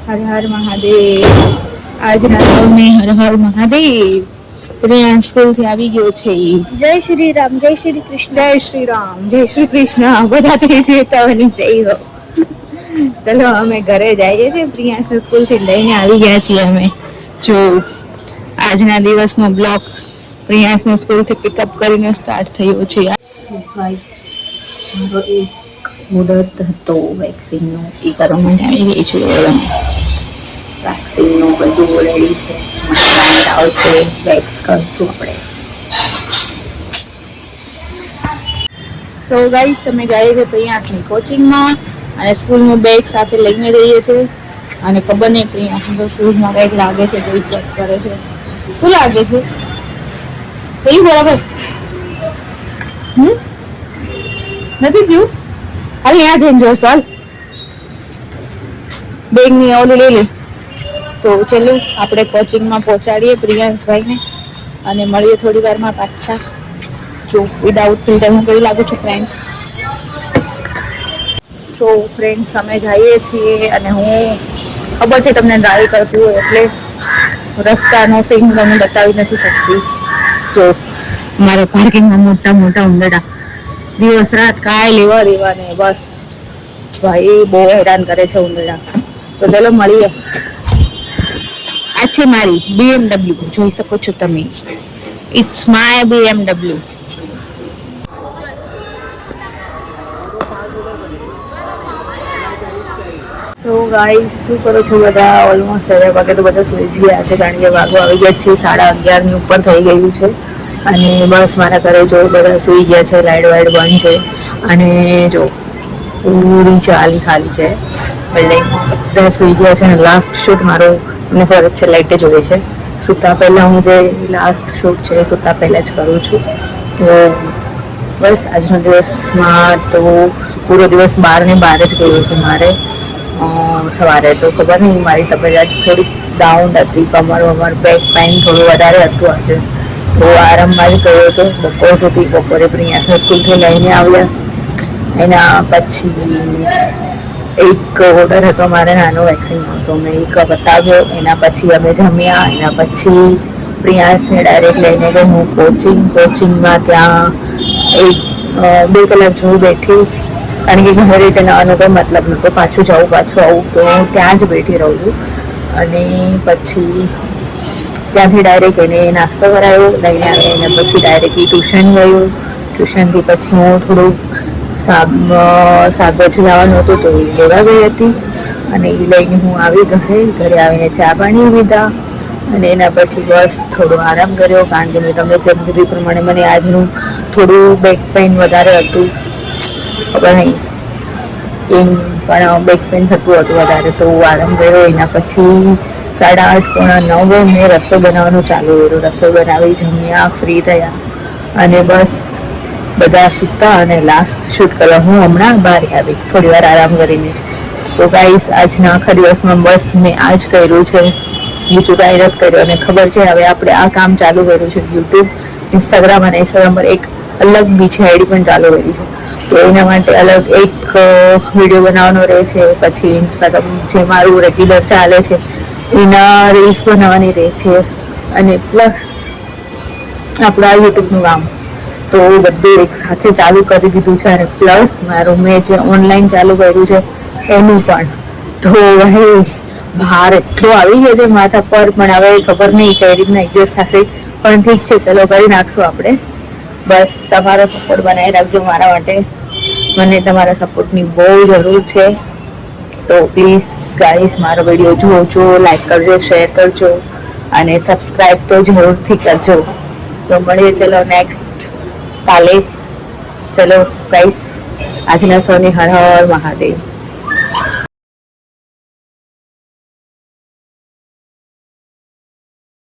હર હર મહાદેવ. આજના સૌને હર હર મહાદેવ. પ્રિયાંશ સ્કૂલથી આવી ગયો છે. જય શ્રી રામ, જય શ્રી કૃષ્ણ. જય શ્રી રામ, જય શ્રી કૃષ્ણ. બધા ચેતવની જય હો. ચલો અમે ઘરે જઈએ છીએ. પ્રિયાંશ સ્કૂલથી લઈને આવી ગયા છીએ અમે. જો આજના દિવસનો બ્લોગ પ્રિયાંશને સ્કૂલથી પિકઅપ કરીને સ્ટાર્ટ થયો છે. ગાઈસ મારો એક ઓર્ડર હતો વેક્સિનનો, એ કરવા માટે આવી ગઈ છું. વેક્સિનનું બધું રેડી છે. ક્લાયન્ટ આવશે, વેક્સ કરશું આપણે. સો ગાઈસ અમે જઈએ છીએ પ્રિયાંશની કોચિંગમાં અને સ્કૂલનું બેગ સાથે લઈને જઈએ છીએ. અને ખબર નહીં પ્રિયાંશ તો શૂઝમાં કંઈક લાગે છે, કોઈ ચેક કરે છે. શું લાગે છે? થયું બરાબર? નથી થયું? હાલ ત્યાં જઈને જોઈશું. હાલ બેગની ઓલી લઈ લે. તો ચલો આપણે કોચિંગમાં પહોંચાડીએ પ્રિયાંશભાઈને અને મળીએ થોડી વારમાં પાછા. જો વિદાઉટ ફિલ્ટર હું કેવી લાગુ છું ફ્રેન્ડ્સ. સો ફ્રેન્ડ્સ અમે જઈએ છીએ અને હું ખબર છે તમને ડ્રાઈવ કરતી હોય એટલે રસ્તાનો સીન તમને બતાવી નથી શકતી. જો મારા પાર્કિંગમાં મોટા મોટા ઉંદરડા દિવસ રાત કાંઈ લેવા દેવા નહીં. બસ ભાઈ બહુ હેરાન કરે છે ઉંદરડા. તો ચલો મળીએ. આ છે મારી BMW, જોઈ શકો છો તમે. It's my BMW. So guys શું કરો છો બધા? ઓલમોસ્ટ 11 વાગે તો બધા સુઈ જ ગયા છે, કારણ કે વાગો આવી ગયા છે 11:30 ઉપર થઈ ગયું છે. અને બસ મારા ઘરે જો બધા સુઈ ગયા છે, લાઇટ વાઇટ બંધ છે અને જો પૂરી ચાલી ખાલી છે બિલ્ડિંગમાં. બધા સુઈ ગયા છે અને લાસ્ટ શૂટ મારો મને ફરજ છે લાઇટે જોઈએ છે. સૂતા પહેલાં હું જે લાસ્ટ શૂટ છે સૂતા પહેલાં જ કરું છું. તો બસ આજનો દિવસમાં તો પૂરો દિવસ બહાર જ ગયો છે મારે. સવારે તો ખબર નહીં મારી તબિયત આજ થોડીક ડાઉન હતી, કમર વમર બેક પેઇન થોડું વધારે હતું આજે. તો આરામમાં જ ગયો હતો બપોર સુધી. બપોરે પ્રિયાંશને સ્કૂલથી લઈને આવ્યા. એના પછી એક ઓર્ડર હતો મારે નાનો વેક્સિનનો, તો મેં એક બતાવ્યો. એના પછી અમે જમ્યા. એના પછી પ્રિયાંશને ડાયરેક્ટ લઈને ગઈ હું કોચિંગમાં. ત્યાં 2 કલાક જેવું બેઠી, કારણ કે ઘરે રિટર્ન આવવાનો કોઈ મતલબ નહોતો. પાછું આવું તો ત્યાં જ બેઠી રહું છું. અને પછી ત્યાંથી ડાયરેક્ટ એને નાસ્તો કરાવ્યો, લઈને આવી. અને પછી ડાયરેક્ટ ટ્યુશન ગયું. ટ્યુશનથી પછી હું થોડુંક શાકભાજી લાવવાનું હતું તો એ લેવા ગઈ હતી. અને એ લઈને હું આવી ઘરે આવીને ચા પાણી પીધા. અને એના પછી બસ થોડો આરામ કર્યો, કારણ કે મેં તમને જેમ કીધું એ પ્રમાણે મને આજનું થોડું બેક પેઇન વધારે હતું. ખબર નહીં એમ પણ બેક પેઇન થતું હતું વધારે, તો આરામ કર્યો. એના પછી 8:30 પોણા 9 મેં રસોઈ બનાવવાનું ચાલુ કર્યું. રસોઈ બનાવી, જમ્યા, ફ્રી થયા અને બસ બધા સૂતા અને લાસ્ટ શૂટ કરવા હું હમણાં બહાર આવી થોડી વાર આરામ કરીને. તો ગાઈસ આજના આખા દિવસમાં બસ મેં આ જ કર્યું છે, બીજું કાંઈ નથી કર્યું. અને ખબર છે હવે આપણે આ કામ ચાલુ કર્યું છે યુટ્યુબ, ઇન્સ્ટાગ્રામ અને ઇન્સ્ટાગ્રામ પર એક અલગ બીજી આઈડી પણ ચાલુ કરી છે. તો એના માટે અલગ એક વિડીયો બનાવવાનો રહે છે. પછી ઇન્સ્ટાગ્રામ જે મારું રેગ્યુલર ચાલે છે એના રીલ્સ બનાવવાની રહે છે. અને પ્લસ આપણા યુટ્યુબનું કામ તો બધું એક સાથે ચાલુ કરી દીધું છે. અને પ્લસ મારું મેં જે ઓનલાઈન ચાલુ કર્યું છે એનું પણ. તો ભાઈ ભાર એટલો આવી ગયો છે માથા પર, પણ હવે ખબર નહીં કઈ રીતના એડજસ્ટ થશે. પણ ઠીક છે, ચલો કરી નાખશું આપણે. બસ તમારો સપોર્ટ બનાવી રાખજો મારા માટે. મને તમારા સપોર્ટની બહુ જરૂર છે. તો પ્લીઝ ગાઈસ મારો વિડીયો જોજો, લાઈક કરજો, શેર કરજો અને સબસ્ક્રાઈબ તો જરૂરથી કરજો. તો મળીએ ચલો નેક્સ્ટ કાલે. ચલો ગાઈસ આજના સૌને હર હર મહાદેવ.